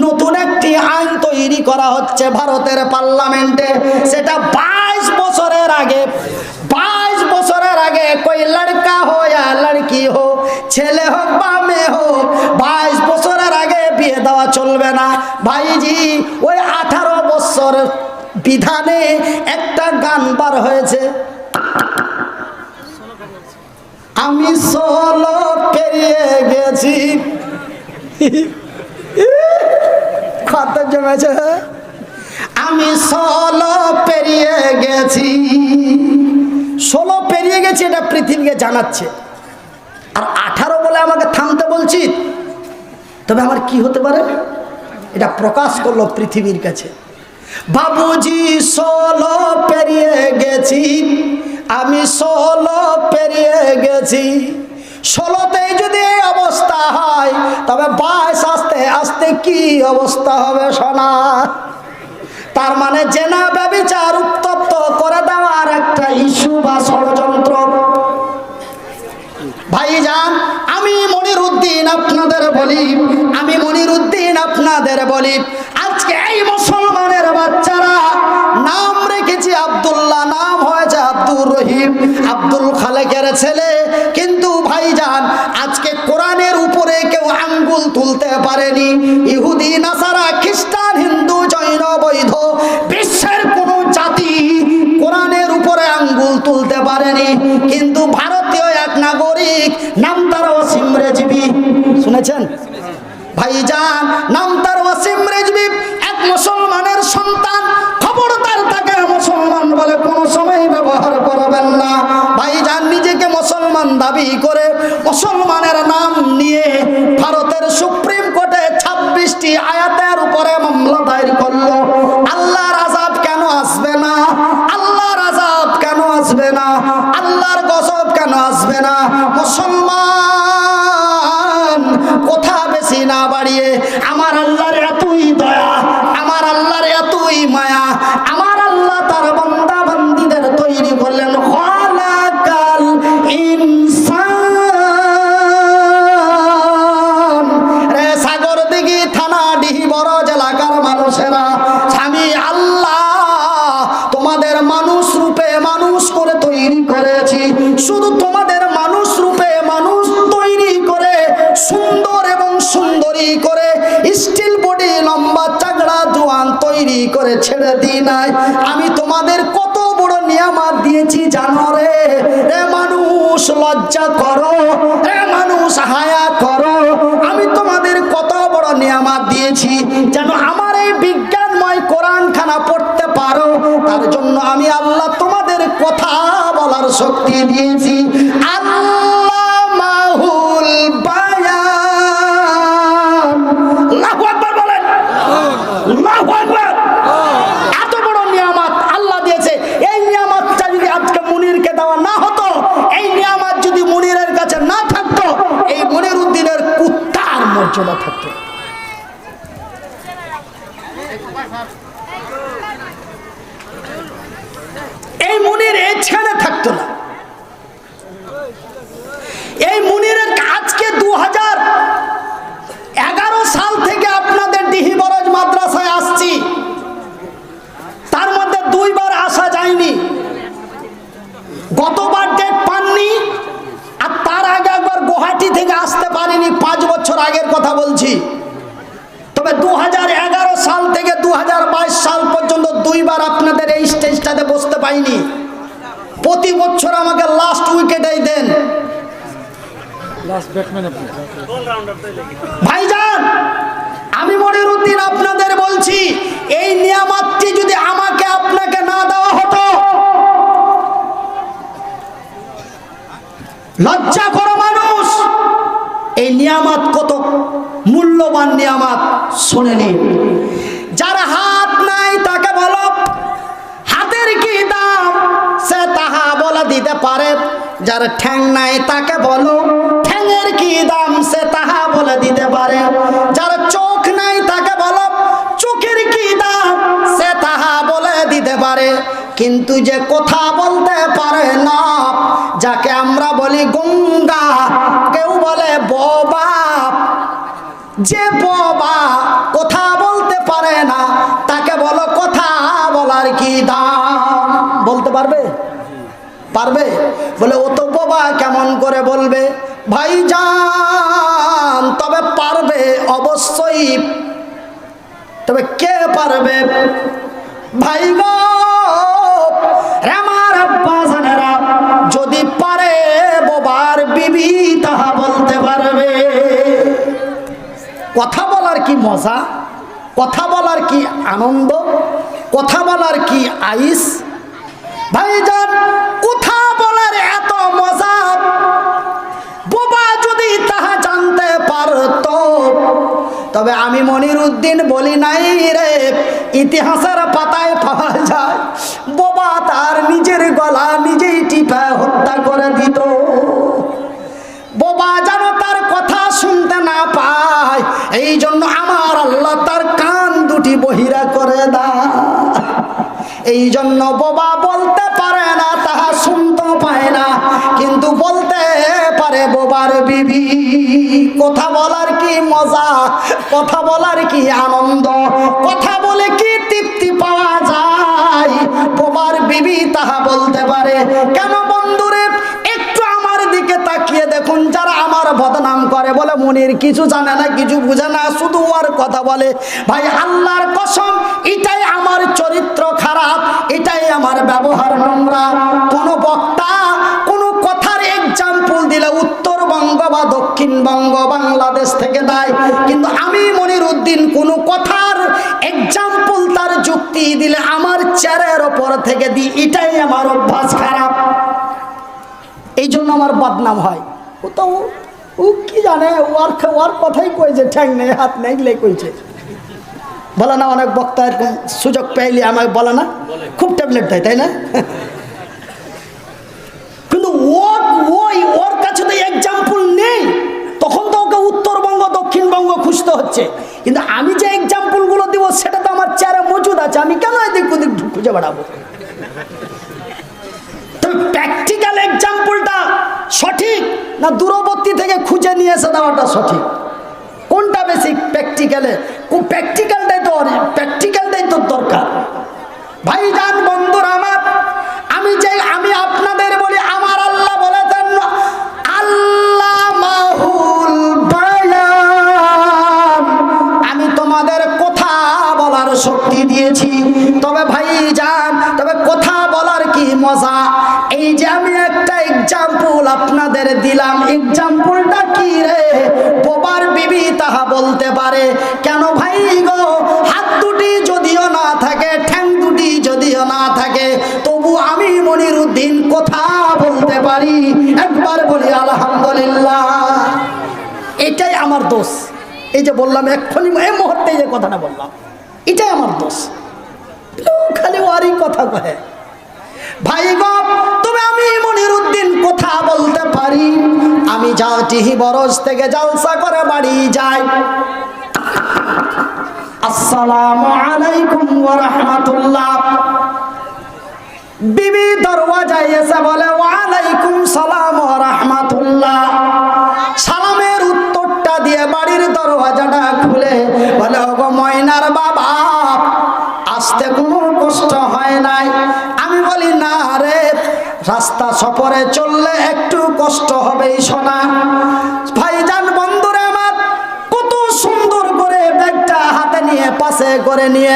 নতুন একটি আইন তৈরি করা হচ্ছে ভারতের পার্লামেন্টে। সেটা 22 বছরের আগে, 22 বছরের আগে কোই লড়কা হো या লড়কি হো, ছেলে হোক বা মেয়ে হোক, 22 বছরের আগে বিয়ে দেওয়া চলবে না। ভাইজি ওই 18 বছর বিধানে একটা গান বার হয়েছে, আমি 16 পেরিয়ে গেছি। কত জমেছে, আমি 16 পেরিয়ে গেছি। 16 পেরিয়ে গেছি, এটা পৃথিবীকে জানাচ্ছে। আর 18 বলে আমাকে থামতে বলছি, তবে আমার কি হতে পারে এটা প্রকাশ করলো পৃথিবীর কাছে। বাবুজি 16 পেরিয়ে গেছি, আমি 16 পেরিয়ে গেছি। 16তেই যদি এই অবস্থা হয়, তবে 22 আস্তে আস্তে কি অবস্থা হবে সোনা। তার মানে জেনা ব্যভিচার উত্তপ্ত করে দেওয়ার একটা ইস্যু বা ষড়যন্ত্র। ভাইজান, আমি মনিরউদ্দিন আপনাদের বলি, আমি মনিরউদ্দিন আপনাদের বলি, আজকে এই মুসলমানের বাচ্চারা নাম রেখেছি আব্দুল্লাহ, নাম হয়েছে আব্দুর রহিম, আব্দুল খালেকের ছেলে। কিন্তু ভাইজান, আজকে কোরআনের উপরে কেউ আঙ্গুল তুলতে পারেনি। ইহুদি, নাসারা, খ্রিস্টান, হিন্দু, জৈন, বৌদ্ধ, বিশ্বের কোন জাতি কোরআনের উপরে আঙ্গুল তুলতে পারেনি। কিন্তু ভারতীয় এক নাগরিক, নাম তার ওয়াসিম রেজভি, শুনেছেন ভাইজান? নাম তার ওয়াসিম রেজভি, এক মুসলমানের সন্তান। খবরদার তাকে মুসলমান বলে কোনো সময় ব্যবহার করবেন না। ভাইজান নিজেকে মুসলমান দাবি করে মুসলমানের নাম নিয়ে ভারতের সুপ্রিম কোর্টে 26টি আয়াতের উপরে মামলা দায়ের করলো। আল্লাহর আযাব কেন আসবে না? আল্লাহর আযাব কেন আসবে না? আল্লাহর গজব কেন আসবে না? মুসলমান কথা বেশি না বাড়িয়ে, আমার আল্লাহর এতই দয়া, আমার আল্লাহর এতই মায়া, আমার আল্লাহ তার বান্দা বান্দীদের তৈরি করলেন খালাকাল ইনসান। রে সাগরদিঘি থানা ডিহিবরজ এলাকার মানুষেরা, আমি আল্লাহ তোমাদের মানুষ রূপে মানুষ করে তৈরি করেছি। শুধু তোমাদের মানুষ রূপে মানুষ তৈরি করে, সুন্দর এবং সুন্দরী করে, স্টিল বডি, লম্বা চাগড়া জোয়ান তৈরি করে ছেড়ে দিই নাই। আমি তোমাদের কত বড় নিয়ামত দিয়েছি জানো রে? রে মানুষ লজ্জা করো, রে মানুষ হায়া করো। আমি তোমাদের কত বড় নিয়ামত দিয়েছি যেন আমার এই বিজ্ঞানময় কোরআন খানা পড়তে পারো। তার জন্য আমি আল্লাহ তোমাদের কথা বলার শক্তি দিয়েছি। আল্লামাহুল বায়ান। আল্লাহু আকবার বলেন, আল্লাহু আকবার। এত বড় নিয়ামত আল্লাহ দিয়েছে। এই নিয়ামতটা যদি আজকে মুনিরকে দেওয়া না হতো, এই নিয়ামত যদি মুনিরের কাছে না থাকতো, এই মনিরউদ্দিনের কুত্তার মর্যাদা থাকতো। এই মুনির এখানে থাকতো না। এই মুনিরের আজকে 2011 সাল থেকে আপনাদের ডিহিবরজ মাদ্রাসায় আসছি, তার মধ্যে 2 বার আসা যায়নি। গতবার ডেট পাননি, আর তার আগে একবার গুয়াহাটি থেকে আসতে পারিনি। 5 বছর আগের কথা বলছি। তবে 2011 সাল থেকে 2022 সাল পর্যন্ত 2 বার আপনাদের এই স্টেজটাতে বসতে পাইনি। প্রতি বছর আমাকে লাস্ট উইকেটেই দেন। ভাইজান, আমি মনিরউদ্দিন আপনাদের বলছি, এই নিয়ামতটি যদি আমাকে আপনাকে না দেওয়া হতো, লজ্জা করো মানুষ। এই নিয়ামত কত মূল্যবান নিয়ামত শুনে নিন। যার হাত নাই তাকে বলো হাতের কি দাম, সে তাহা বলে দিতে পারে। যার ঠ্যাং নাই তাকে বলো ঠ্যাংয়ের কি দাম, সে তাহা বলে দিতে পারে। যার চোখ নাই তাকে বলো চোখের কি দাম, সে তাহা বলে দিতে পারে। কিন্তু যে কথা বলতে পারে না, যাকে আমরা বলি গঙ্গা, কেউ বলে বোবা, যে বোবা কথা পারবে? পারবে? বলে ও তো বোবা, কেমন করে বলবে? ভাইজান তবে পারবে অবশ্যই। তবে কে পারবে? ভাই গো আমার আব্বা জানেরা, যদি পারে বোবার বিবি তাহা বলতে পারবে। কথা বলার কি মজা, কথা বলার কি আনন্দ, কথা বলার কি আইস। ভাইজান কথা বলার এত মজা, বোবা যদি তাহা জানতে পারত। তবে আমি মনিরউদ্দিন বলি নাই রে, ইতিহাসের পাতায় পাওয়া যায় বোবা তার নিজের গলা নিজেই টিপা হত্যা করে দিত। বোবা যেন তার কথা শুনতে না পায়, এই জন্য আমার আল্লাহ তার কান দুটি বহিরা করে দেয়। এই জন্য বোবা বলতে পারে না, তাহা শুনতে পায় না, কিন্তু বলতে পারে বোবার বিবি। কথা বলার কি মজা, কথা বলার কি আনন্দ, কথা বলে কি তৃপ্তি পাওয়া যায়, বোবার বিবি তাহা বলতে পারে। কেন বন্ধুরে একটু আমার দিকে তাকিয়ে দেখুন, যারা আমার বদনাম করে, বলে মনির কিছু জানে না, কিছু বুঝে না, শুধু ওর কথা বলে। ভাই আল্লাহর কসম, এটাই আমার চরিত্র খারাপ, এটাই আমার ব্যবহার নোংরা। কোন বক্তা কোন কথার এক্সাম্পল দিলে উত্তরবঙ্গ বা দক্ষিণবঙ্গ বাংলাদেশ থেকে দেয়, কিন্তু আমি মনিরউদ্দিন কোন কথার এক্সাম্পল তার যুক্তি দিলে আমার চেয়ারের ওপর থেকে দিই, এটাই আমার অভ্যাস খারাপ। এই জন্য আমার বদনাম হয়। ও তো ও কি জানে, ওর কথাই কইছে, ঠ্যাং নেই হাত নেই কইছে, বলে না। অনেক বক্তা এরকম সুযোগ পেইলে আমাকে বলে না, খুব ট্যাবলেট দেয়, তাই না? কিন্তু ওর কাছে তো এক্সাম্পল নেই, তখন তো ওকে উত্তরবঙ্গ দক্ষিণবঙ্গ খুঁজতে হচ্ছে। কিন্তু আমি যে এক্সাম্পলগুলো দিব সেটা তো আমার চেয়ারে মজুদ আছে, আমি কেন এদিক ওদিক খুঁজে বেড়াবো? প্র্যাকটিক্যাল এক্সাম্পলটা সঠিক না দূরবর্তী থেকে খুঁজে নিয়ে এসে দেওয়াটা সঠিক? কোনটা বেশি? প্র্যাকটিক্যালে, প্র্যাকটিক্যালটাই তো দরকার। ভাইজান বন্ধুরা আমার, আমি আপনাদের বলি, আমার আল্লাহ বলেছেন আল্লামাহুল বায়ান, আমি তোমাদের কথা বলার শক্তি দিয়েছি। তবে ভাইজান, তবে কথা বলার কি মজা। এই যে আমি একটা এক্সাম্পল আপনাদের দিলাম, এক্সাম্পলটা কি রে? বোবার বিবি তাহা বলতে পারে। কেন ভাই গো, হাত দুটি যদিও না থাকে, ঠ্যাং দুটি যদিও না থাকে, তবু আমি মনিরউদ্দিন কথা বলতে পারি। একবার বলি আলহামদুলিল্লাহ। এটাই আমার দোষ। এই যে বললাম এক্ষুনি, এই মুহূর্তে যে কথাটা বললাম, এটাই আমার দোষ। খালি ওয়ারই কথা কহে। ভাই গো, তবে আমি মনিরউদ্দিন কথা বলতে পারি। আমি যা টিহি বরজ থেকে জালসা করে বাড়ি যাই, আসসালামু আলাইকুম ওয়া রাহমাতুল্লাহ, বিবি দরওয়াজায় এসে বলে ওয়া আলাইকুম সালাম ওয়া রাহমাতুল্লাহ। সালামের উত্তরটা দিয়ে বাড়ির দরওয়াজাটা খুলে বলে ওগো ময়নার বাবা, আসতে কোনো কষ্ট হয় নাই? আমি বলি না রে, রাস্তা সফরে চললে একটু কষ্ট হবেই সোনা। ভাইজান বন্ধুরা আমার, কত সুন্দর করে ব্যাগটা হাতে নিয়ে পাশে করে নিয়ে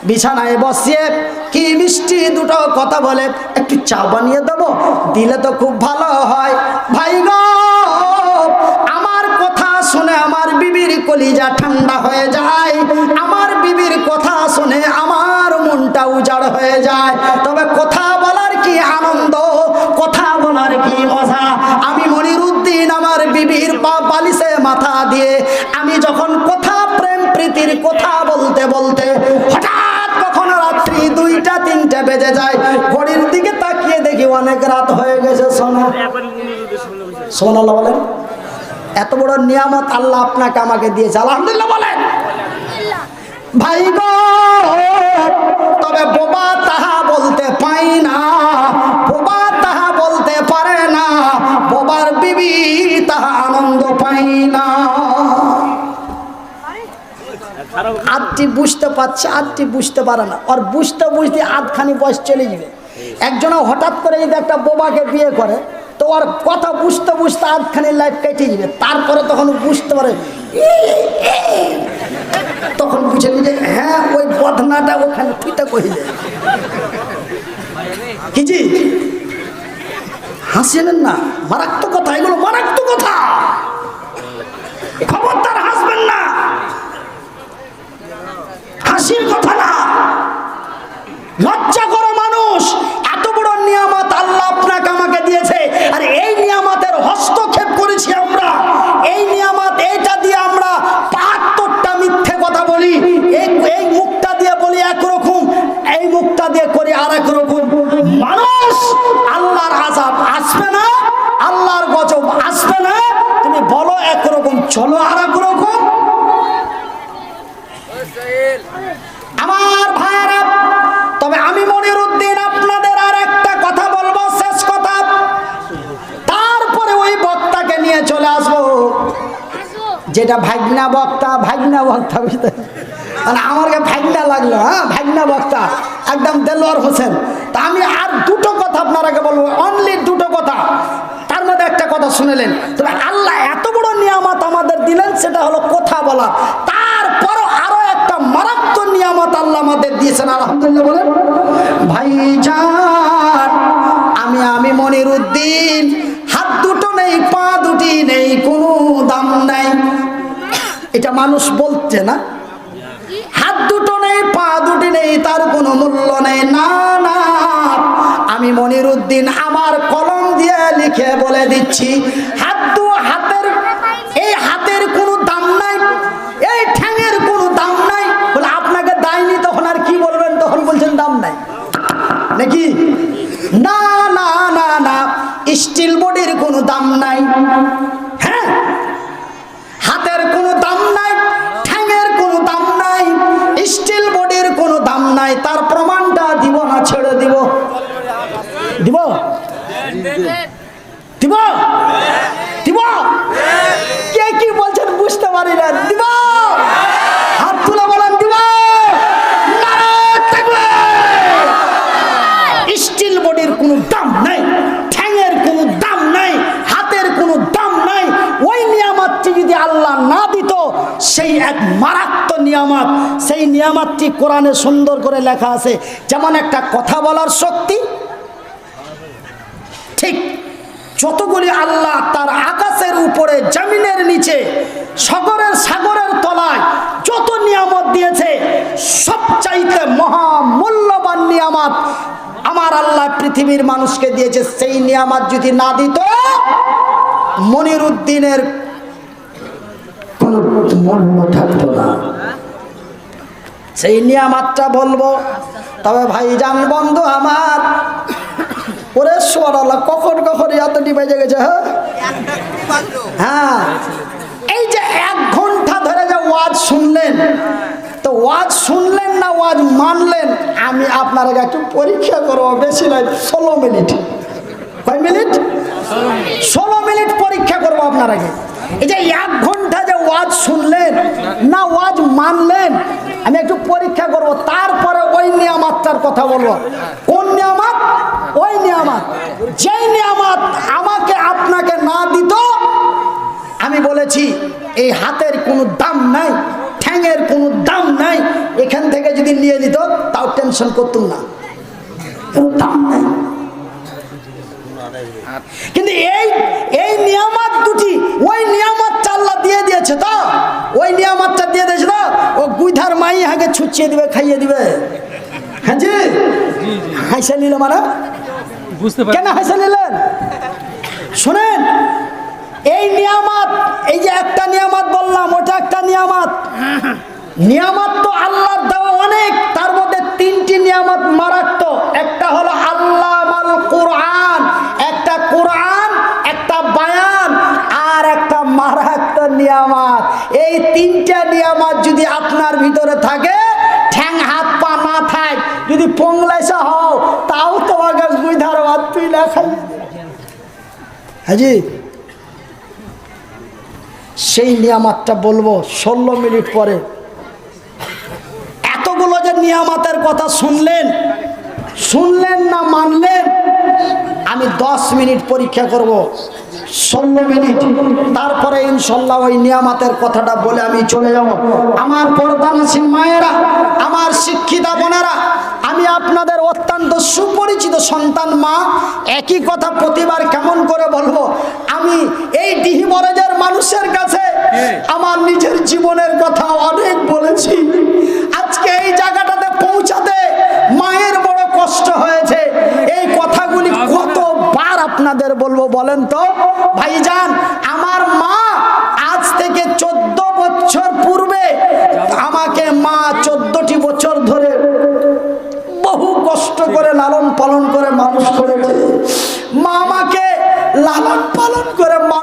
বিছানায় বসিয়ে কি মিষ্টি দুটো কথা বলে, একটু চা বানিয়ে দেবো, দিলে তো খুব ভালো হয়। ভাই গো, আমার কথা শুনে আমার বিবির কলিজা ঠান্ডা হয়ে যায়, আমার বিবির কথা শুনে আমার মনটা উজাড় হয়ে যায়। তবে কথা বলার কি আনন্দ, কথা বলার কি মজা। আমি মনিরউদ্দিন আমার বিবির বালিশে মাথা দিয়ে আমি যখন কথা প্রেম প্রীতির কথা বলতে বলতে হঠাৎ কখন রাত্রি 2টা 3টা বেজে যায়, ঘড়ির দিকে তাকিয়ে দেখি অনেক রাত হয়ে গেছে। সুবহানাল্লাহ বলেন। এত বড় নিয়ামত আল্লাহ আপনাকে আমাকে দিয়েছে, আলহামদুলিল্লাহ বলেন। ভাই গো, তবে বোবা তাহা বলতে পাই না, বোবা তাহা বলতে পারে না, বোবার বিবি তাহা আনন্দ পাই না। আধটি বুঝতে পারছে, আধটি বুঝতে পারে না। আর বুঝতে বুঝতে আধখানি বয়স চলে যাবে। একজন হঠাৎ করে যদি একটা বোবাকে বিয়ে করে তো ওর কথা বুঝতে বুঝতে আধখানি লাইফ কেটে যাবে, তারপরে তখন বুঝতে পারে, তখন বুঝে নিজে হ্যাঁ ওই বদনাটা ওখানে ফিটা করে যায়। কি জি হাসিলেন না? মারাত্মক কথা, এগুলো মারাত্মক কথা, খবরদার হাসবেন না, হাসির কথা না। লজ্জা করো মানুষ, এত বড় নিয়ামত আল্লাহ আপনাকে আমাকে দিয়েছে, আর এই নিয়ামতের হস্তক্ষেপ করেছি আমরা। এই নিয়ামত, এইটা দিয়ে আমরা ৭৫টা মিথ্যে কথা বলি। এই মুখটা দিয়ে বলি একরকম, এই মুখটা দিয়ে করি আর এক রকম। মানুষ, আল্লাহর আযাব আসবে না, আল্লাহর গজব আসবে না, তুমি বলো একরকম, চলো আর এক রকম। আমার ভাইরা, তবে আমি মনিরউদ্দিন আপনাদের আর একটা কথা বলবো, শেষ কথা, তারপরে ওই বক্তাকে নিয়ে চলে আসবো, যেটা ভাগনা বক্তা। ভাগনা বক্তা বুঝতে মানে আমাকে ভাগনা লাগলো, হ্যাঁ ভাগনা বক্তা একদম দেলোয়ার হোসেন। তা আমি আর দুটো কথা আপনারাকে বলবো, অনলি দুটো কথা, তার মধ্যে একটা কথা শুনেলেন। তবে আল্লাহ এত বড় নিয়ামত আমাদের দিলেন, সেটা হলো কথা বলা। তারপরও আরো একটা মারাত্মক নিয়ামত আল্লাহ আমাদের দিয়েছেন, আলহামদুলিল্লাহ বলেন। ভাইজান, আমি মনিরউদ্দিন, হাত দুটো নেই, পা দুটি নেই, কোনো দাম নাই। এটা মানুষ বলছে না, হাত দুটো নেই, পা দুটি নেই, তার কোনো মূল্য নেই। না না, আমি মনিরউদ্দিন আমার কলম দিয়ে লিখে বলে দিচ্ছি, হাতের, এই হাতের কোনো দাম নাই, এই ঠ্যাঙের কোনো দাম নাই। বলে আপনাকে দেয়নি তখন আর কি বলবেন? তখন বলছেন দাম নাই নাকি? না না না না, স্টিল বডির কোনো দাম নাই, হ্যাঁ হাতের কোনো দাম নাই, ঠ্যাঙের কোনো দাম নাই, স্টিল বডির কোনো দাম নাই। তার প্রমাণটা দিব না ছেড়ে দিব? দিব দিব দিব? কে কি বলছেন বুঝতে পারি না। দিব? হাত তুলে বলেন দিব। স্টিল বডির কোনো দাম নাই, ঠ্যাঙের কোনো দাম নাই, হাতের কোনো দাম নাই। ওই নিয়ামতটি যদি আল্লাহ না দিত, সেই এক মারাত্মক নিয়ামত, সেই নিয়ামতটি কোরআনে সুন্দর করে লেখা আছে। যেমন একটা কথা বলার শক্তি, ঠিক যতগুলি আল্লাহ তার আকাশের উপরে, জমিনের নিচে, সাগরের তলায় যত নিয়ামত দিয়েছে, সবচাইতে মহামূল্যবান নিয়ামত আমার আল্লাহ পৃথিবীর মানুষকে দিয়েছে। সেই নিয়ামত যদি না দিত, মনিরউদ্দিনের কোনো মূল্য থাকতো না। সেই নিয়ামতটা বলবো। তবে ভাইজান বন্ধু আমার, ওরে সোয়াল্লাহ, কখন এত ডিবাইজে গেছে। হ্যাঁ, এই যে 1 ঘন্টা ধরে যে ওয়াজ শুনলেন, তো ওয়াজ শুনলেন না ওয়াজ মানলেন? আমি আপনারা একটু পরীক্ষা করবো, বেশি নয়, 16 মিনিট। কয় মিনিট? 16 মিনিট পরীক্ষা করবো আপনারাকে। এই যে 1 ঘন্টা যে ওয়াজ শুনলেন না ওয়াজ মানলেন, আমি একটু পরীক্ষা করব। তারপরে ওই নিয়ামতটার কথা বলবো। কোন নিয়ামত? ওই নিয়ামত, যেই নিয়ামত আমাকে আপনাকে না দিত, আমি বলেছি এই হাতের কোনো দাম নাই, ঠ্যাঙের কোনো দাম নাই, এখান থেকে যদি নিয়ে নিত তাও টেনশন করতুম না, দাম নাই। কিন্তু এই নিয়ামত দুটি, ওই নিয়ামতটা আল্লাহ দিয়ে দিয়েছে, তো ওই নিয়ামতটা দিয়ে দিয়েছে, তো ও গুইধার মাই আগে ছুচিয়ে দিবে, খাইয়ে দিবে। হ্যাঁ জি, হাইসা নিল মানে কেন হাইসা নিলেন? শোনেন, এই নিয়ামত, এই যে একটা নিয়ামত বললাম, ওটা একটা নিয়ামত। নিয়ামত তো আল্লাহর দেওয়া অনেক, তার মধ্যে 3টি নিয়ামত মারাত্মক। একটা হলো আল্লাহ মাল কোরআন, একটা কোরআন, একটা বায়ান, আর একটা মারাত্মক নিয়ামত। এই 3টা নিয়ামত যদি আপনার ভিতরে থাকে, ঠ্যাং হাত পা না থাক, যদি পংলাইসা হও, তাও তোমাকে বুঝার বাদ তুই না খাই। হাজি, সেই নিয়ামতটা বলবো 16 মিনিট পরে। এতগুলো যে নিয়ামতের কথা শুনলেন, শুনলেন না মানলেন? আমি 10 মিনিট পরীক্ষা করব, 16 মিনিট, তারপরে ইনশাল্লাহ ওই নিয়ামতের কথাটা বলে আমি চলে যাব। আমার পর্দানশীল মায়েরা, আমার শিক্ষিতা বোনেরা, আমি আপনাদের অত্যন্ত সুপরিচিত সন্তান মা। একই কথা প্রতিবার কেমন করে বলবো? আমি এই ডিহিমরেজের মানুষের কাছে আমার নিজের জীবনের কথা অনেক বলেছি। আজকে এই জায়গাটাতে পৌঁছাতে মায়ের বড় কষ্ট হয়েছে। এই কথাগুলি কতবার আপনাদের বলবো বলেন তো ভাইজান? আমার মা আজ থেকে 14 বছর পূর্বে আমাকে মা 14টি বছর ধরে বহু কষ্ট করে লালন পালন করে মানুষ করেছে। মা আমাকে লালন পালন করে